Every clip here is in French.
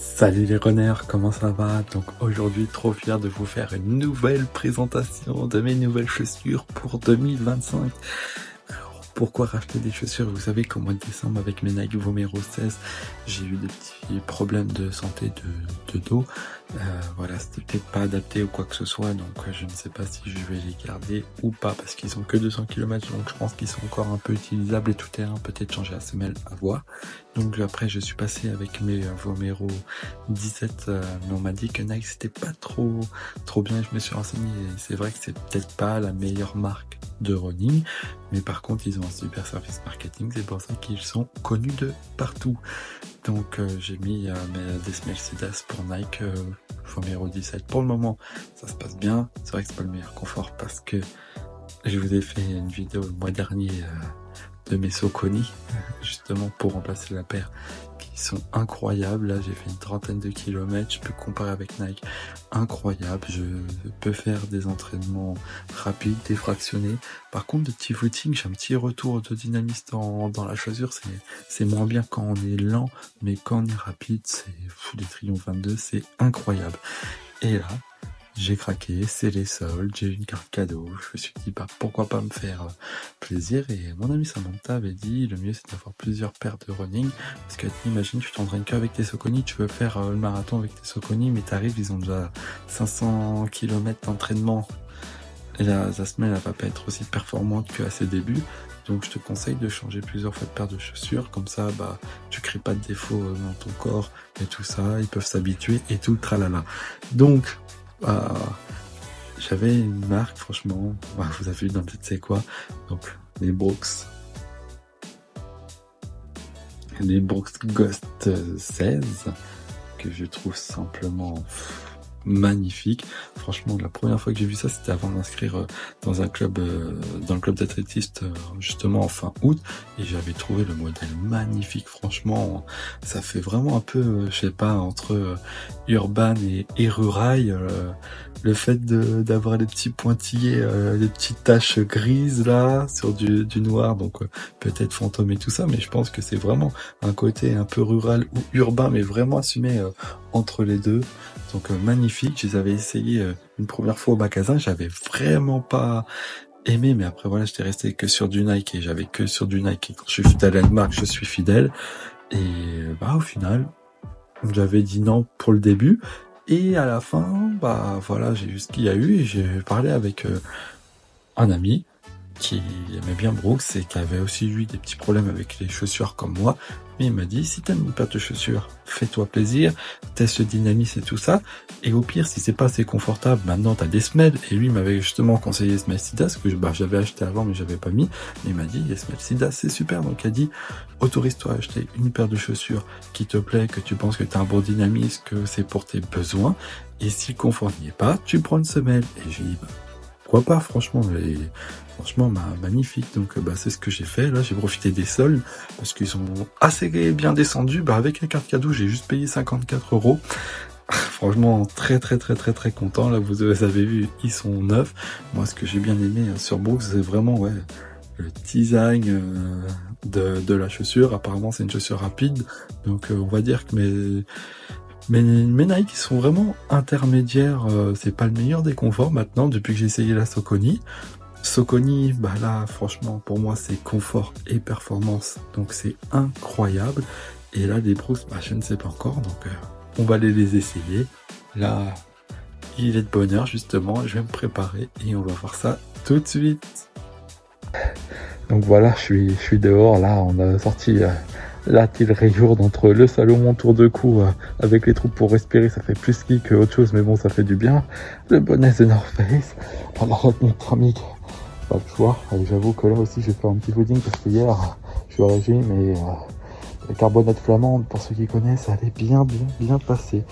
Salut les runners, comment ça va? Donc aujourd'hui, trop fier de vous faire une nouvelle présentation de mes nouvelles chaussures pour 2025. Alors, pourquoi racheter des chaussures? Vous savez qu'au mois de décembre, avec mes Nike Vomero 16, j'ai eu des petits problèmes de santé de dos. Voilà, c'était peut-être pas adapté ou quoi que ce soit, donc je ne sais pas si je vais les garder ou pas, parce qu'ils sont que 200 km, donc je pense qu'ils sont encore un peu utilisables et tout terrain, peut-être changer la semelle à voir. Donc après, je suis passé avec mes Vomero 17, mais on m'a dit que Nike c'était pas trop bien. Je me suis renseigné et c'est vrai que c'est peut-être pas la meilleure marque de running, mais par contre ils ont un super service marketing, c'est pour ça qu'ils sont connus de partout. Donc j'ai mis des semelles Sidas pour Nike Vomero 17. Pour le moment, ça se passe bien. C'est vrai que c'est pas le meilleur confort parce que je vous ai fait une vidéo le mois dernier de mes Saucony, justement pour remplacer la paire, qui sont incroyables. Là, j'ai fait une trentaine de kilomètres, je peux comparer avec Nike, incroyable. Je peux faire des entraînements rapides, défractionnés. Par contre, de petit footing, j'ai un petit retour de dynamisme dans la chaussure. C'est moins bien quand on est lent, mais quand on est rapide, c'est les Triomphe 22, c'est incroyable. Et là, j'ai craqué, c'est les soldes, j'ai eu une carte cadeau, je me suis dit bah pourquoi pas me faire plaisir, et mon ami Samantha avait dit le mieux c'est d'avoir plusieurs paires de running, parce que imagine tu t'entraînes qu'avec tes Saucony, tu veux faire le marathon avec tes Saucony, mais t'arrives, ils ont déjà 500 km d'entraînement, et la semelle elle va pas être aussi performante qu'à ses débuts, donc je te conseille de changer plusieurs fois de paires de chaussures, comme ça bah tu crées pas de défauts dans ton corps et tout ça, ils peuvent s'habituer et tout tralala. Donc j'avais une marque, franchement, vous avez vu dans le titre c'est quoi, donc les Brooks Ghost 16, que je trouve simplement magnifique. Franchement, la première fois que j'ai vu ça, c'était avant de m'inscrire dans un club, dans le club d'athlétistes, justement en fin août, et j'avais trouvé le modèle magnifique. Franchement, ça fait vraiment un peu, je sais pas, entre urban et rural. Le fait d'avoir les petits pointillés, les petites taches grises là sur du noir, donc peut-être fantôme et tout ça, mais je pense que c'est vraiment un côté un peu rural ou urbain, mais vraiment assumé entre les deux. Donc magnifique, je les avais essayés une première fois au magasin, j'avais vraiment pas aimé, mais après voilà, j'étais resté que sur du Nike et j'avais que sur du Nike, et quand je suis fidèle à une marque, je suis fidèle, et bah au final, j'avais dit non pour le début, et à la fin, bah voilà, j'ai vu ce qu'il y a eu, et j'ai parlé avec un ami qui aimait bien Brooks et qui avait aussi lui des petits problèmes avec les chaussures comme moi, mais il m'a dit si t'aimes une paire de chaussures, fais-toi plaisir, teste le dynamisme et tout ça, et au pire si c'est pas assez confortable, maintenant t'as des semelles, et lui m'avait justement conseillé les semelles Sidas que j'avais acheté avant mais j'avais pas mis, mais il m'a dit les semelles Sidas c'est super, donc il a dit autorise-toi à acheter une paire de chaussures qui te plaît, que tu penses que t'as un bon dynamisme, que c'est pour tes besoins, et si le confort n'y est pas, tu prends une semelle, et j'ai dit pourquoi pas, franchement, magnifique. Donc c'est ce que j'ai fait. Là, j'ai profité des soldes parce qu'ils sont assez bien descendus. Avec la carte cadeau, j'ai juste payé 54 €. Franchement, très content. Là, vous avez vu, ils sont neufs. Moi, ce que j'ai bien aimé sur Brooks, c'est vraiment le design de la chaussure. Apparemment, c'est une chaussure rapide. Donc, on va dire que mes Nike sont vraiment intermédiaires, c'est pas le meilleur des conforts maintenant depuis que j'ai essayé la Saucony. Saucony, là franchement pour moi c'est confort et performance, donc c'est incroyable. Et là les Brooks, je ne sais pas encore, donc on va les essayer. Là il est de bonne heure justement, je vais me préparer et on va voir ça tout de suite. Donc voilà, je suis dehors, là on a sorti la tille rayourde entre le Salomon tour de cou avec les trous pour respirer, ça fait plus ski que autre chose, mais bon ça fait du bien. Le bonnet de North Face, alors notre ami, pas le choix. J'avoue que là aussi je vais faire un petit footing parce que hier je suis au régime et la carbonate flamande, pour ceux qui connaissent, ça allait bien passer.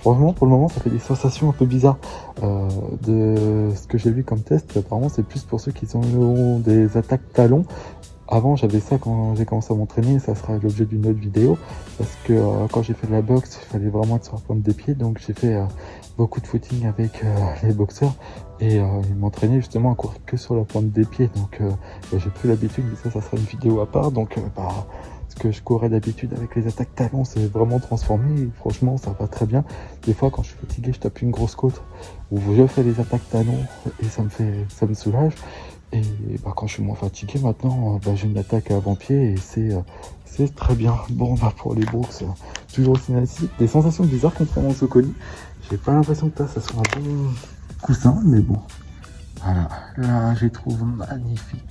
Franchement pour le moment ça fait des sensations un peu bizarres de ce que j'ai vu comme test. Apparemment c'est plus pour ceux qui ont des attaques talons. Avant j'avais ça quand j'ai commencé à m'entraîner, ça sera l'objet d'une autre vidéo, parce que quand j'ai fait de la boxe, il fallait vraiment être sur la pointe des pieds, donc j'ai fait beaucoup de footing avec les boxeurs, et ils m'entraînaient justement à courir que sur la pointe des pieds, donc j'ai pris l'habitude, mais ça sera une vidéo à part, donc ce que je courais d'habitude avec les attaques talons, c'est vraiment transformé. Et franchement, ça va très bien. Des fois, quand je suis fatigué, je tape une grosse côte où je fais les attaques talons et ça me soulage. Et bah, quand je suis moins fatigué maintenant, bah, j'ai une attaque à avant-pied et c'est très bien. Bon, bah, pour les Brooks, toujours aussi magnifique. Des sensations bizarres contrairement au Soconi. J'ai pas l'impression que ça soit un bon coussin, mais bon. Voilà, là je les trouve magnifiques.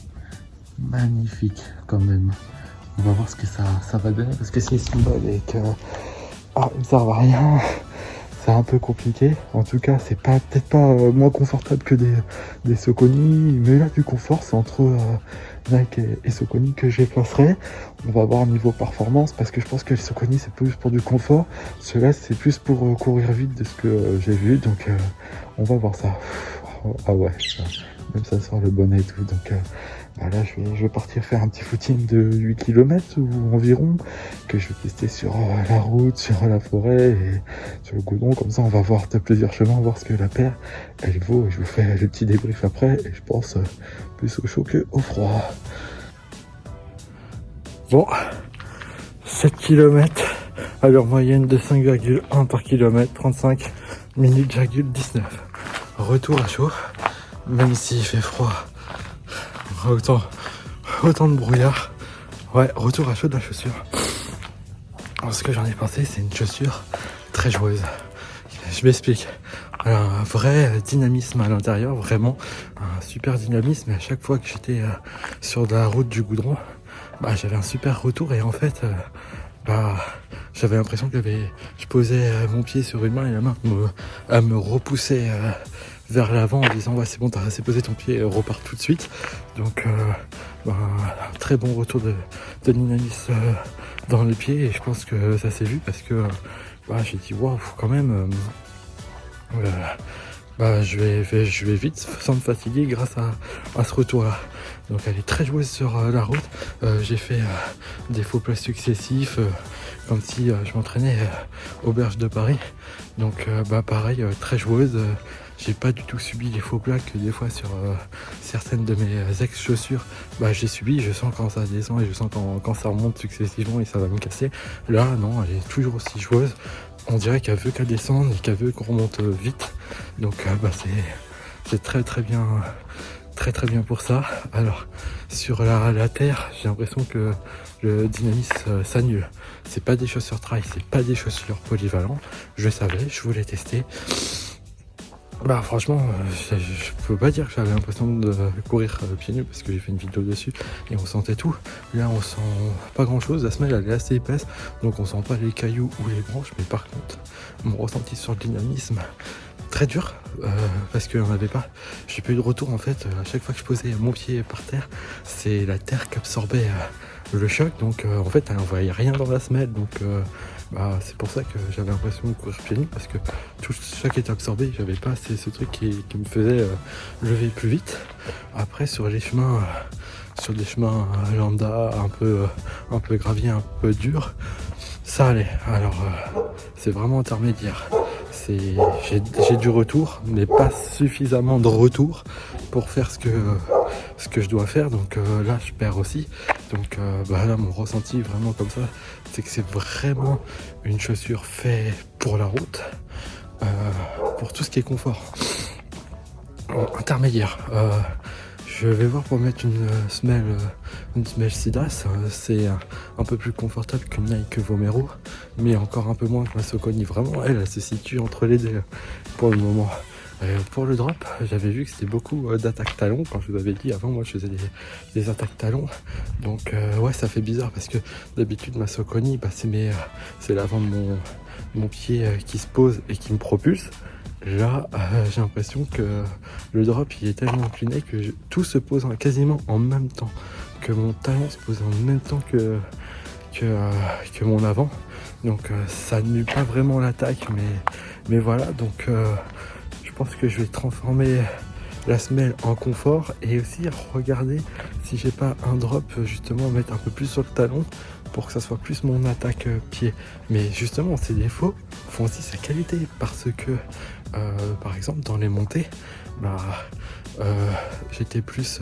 Magnifique quand même. On va voir ce que ça va donner parce que si ils sont belles et que ils ne servent à rien, c'est un peu compliqué. En tout cas, c'est peut-être pas moins confortable que des Soconi, mais là du confort, c'est entre Nike et Soconi que je les placerai. On va voir niveau performance parce que je pense que les Soconi c'est plus pour du confort. Ceux-là c'est plus pour courir vite de ce que j'ai vu, donc on va voir ça. Ah ouais, même ça sort le bonnet et tout, donc bah là je vais partir faire un petit footing de 8 km ou environ, que je vais tester sur la route, sur la forêt et sur le goudron, comme ça on va voir de plusieurs chemins, voir ce que la paire elle vaut, et je vous fais le petit débrief après, et je pense plus au chaud que au froid. Bon, 7 km à leur moyenne de 5,1 par kilomètre, 35 minutes,19. Retour à chaud, même s'il fait froid, autant de brouillard. Ouais, retour à chaud de la chaussure. Alors, ce que j'en ai pensé, c'est une chaussure très joueuse. Je m'explique. Alors, un vrai dynamisme à l'intérieur, vraiment un super dynamisme. Et à chaque fois que j'étais sur la route du goudron, bah, j'avais un super retour, et en fait, j'avais l'impression que je posais mon pied sur une main et la main me repoussait vers l'avant en disant ouais, c'est bon, t'as assez posé ton pied, repart tout de suite. Donc un très bon retour de dynamisme dans les pieds, et je pense que ça s'est vu parce que j'ai dit waouh, quand même je vais vite sans me fatiguer grâce à ce retour là. Donc elle est très joueuse sur la route. J'ai fait des faux plats successifs comme si je m'entraînais aux Berges de Paris. Donc pareil, très joueuse. J'ai pas du tout subi les faux plats que des fois sur certaines de mes ex-chaussures. J'ai subi, je sens quand ça descend et je sens quand ça remonte successivement et ça va me casser. Là non, elle est toujours aussi joueuse. On dirait qu'elle veut qu'elle descende et qu'elle veut qu'on remonte vite. Donc c'est très très bien. Très très bien pour ça. Alors sur la terre, j'ai l'impression que le dynamisme s'annule. C'est pas des chaussures trail, c'est pas des chaussures polyvalentes. Je savais, je voulais tester. Franchement, je peux pas dire que j'avais l'impression de courir pieds nus parce que j'ai fait une vidéo dessus et on sentait tout. Là on sent pas grand chose, la semelle elle est assez épaisse, donc on sent pas les cailloux ou les branches, mais par contre mon ressenti sur le dynamisme très dur parce que j'ai pas eu de retour en fait. À chaque fois que je posais mon pied par terre, c'est la terre qui absorbait le choc, donc en fait elle n'envoyait rien dans la semelle, donc c'est pour ça que j'avais l'impression de courir pieds nus parce que tout chaque était absorbé, j'avais pas ce truc qui me faisait lever plus vite. Après sur des chemins lambda un peu gravier, un peu dur, ça allait. Alors c'est vraiment intermédiaire. J'ai du retour, mais pas suffisamment de retour pour faire ce que je dois faire. Donc là, je perds aussi. Donc là, mon ressenti vraiment comme ça, c'est que c'est vraiment une chaussure faite pour la route, pour tout ce qui est confort. Intermédiaire. Je vais voir pour mettre une semelle Sidas. C'est un peu plus confortable qu'une Nike Vomero, mais encore un peu moins que ma Soconi. Vraiment, elle se situe entre les deux pour le moment. Pour le drop, j'avais vu que c'était beaucoup d'attaques talons. Quand je vous avais dit avant, moi je faisais des attaques talons. Donc ouais, ça fait bizarre parce que d'habitude ma Soconi, c'est l'avant de mon pied qui se pose et qui me propulse. Là, j'ai l'impression que le drop il est tellement incliné que tout se pose quasiment en même temps, que mon talon se pose en même temps que mon avant. Donc ça annule pas vraiment l'attaque, mais voilà. Donc je pense que je vais transformer la semelle en confort et aussi regarder si j'ai pas un drop justement mettre un peu plus sur le talon pour que ça soit plus mon attaque pied. Mais justement ces défauts font aussi sa qualité parce que par exemple dans les montées j'étais plus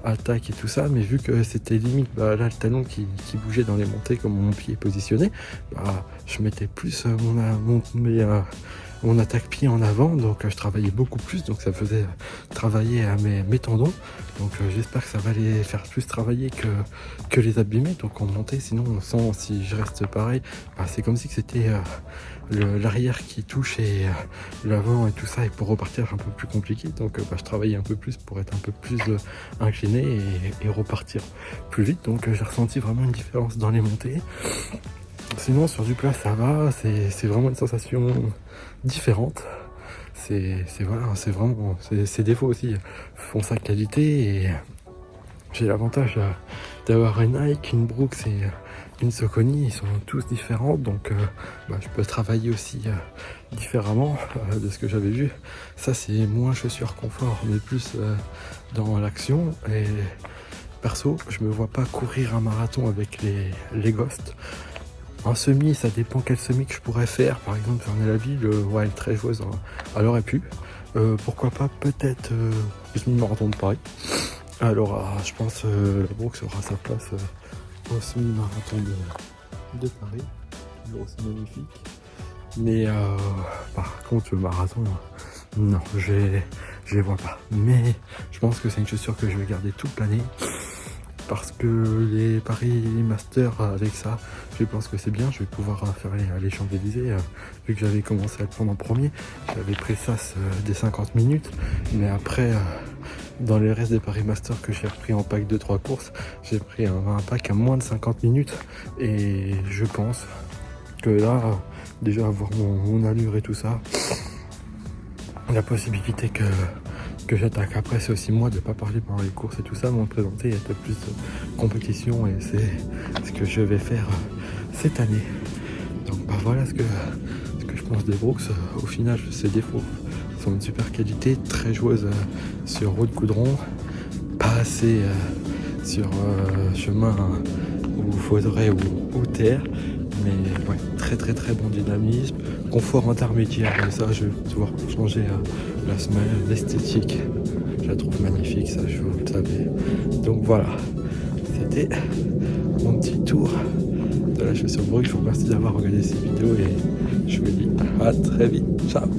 attaque et tout ça, mais vu que c'était limite là le talon qui bougeait dans les montées comme mon pied est positionné, je mettais plus mon attaque-pied en avant, donc je travaillais beaucoup plus, donc ça faisait travailler à mes tendons. Donc j'espère que ça va les faire plus travailler que les abîmer. Donc en montée, sinon on sent, si je reste pareil, c'est comme si que c'était l'arrière qui touche et l'avant et tout ça, et pour repartir c'est un peu plus compliqué. Donc je travaillais un peu plus pour être un peu plus incliné et repartir plus vite. Donc j'ai ressenti vraiment une différence dans les montées. Sinon sur du plat ça va, c'est vraiment une sensation différente. C'est vraiment ses défauts aussi font sa qualité, et j'ai l'avantage d'avoir une Nike, une Brooks et une Saucony. Ils sont tous différents, donc je peux travailler aussi différemment de ce que j'avais vu. Ça c'est moins chaussures confort mais plus dans l'action, et perso je me vois pas courir un marathon avec les Ghost. Un semi, ça dépend quel semi que je pourrais faire. Par exemple, j'en ai la ville, elle est très joueuse, elle aurait pu. Pourquoi pas, peut-être, semi-marathon de Paris. Alors, je pense la Brooks aura sa place au semi-marathon de Paris. Toujours aussi magnifique. Mais par contre, le marathon, non, je les vois pas. Mais je pense que c'est une chaussure que je vais garder toute l'année. Parce que les Paris Masters avec ça, je pense que c'est bien. Je vais pouvoir faire les Champs-Élysées. Vu que j'avais commencé à le prendre en premier, j'avais pris ça des 50 minutes. Mais après, dans les restes des Paris Masters que j'ai repris en pack de 3 courses, j'ai pris un pack à moins de 50 minutes. Et je pense que là, déjà avoir mon allure et tout ça, la possibilité que j'attaque. Après, c'est aussi moi de pas parler pendant les courses et tout ça, mais me présenter et être plus de compétition, et c'est ce que je vais faire cette année. Donc voilà ce que je pense des Brooks. Au final, ses défauts sont une super qualité, très joueuse sur route goudron, pas assez sur chemin où faudrait ou terre, mais ouais, très bon dynamisme, confort intermédiaire, et ça je vais devoir changer la semelle, l'esthétique, je la trouve magnifique, ça je vous le savez. Donc voilà, c'était mon petit tour de la chaussure Brooks. Je vous remercie d'avoir regardé ces vidéos et je vous dis à très vite, ciao.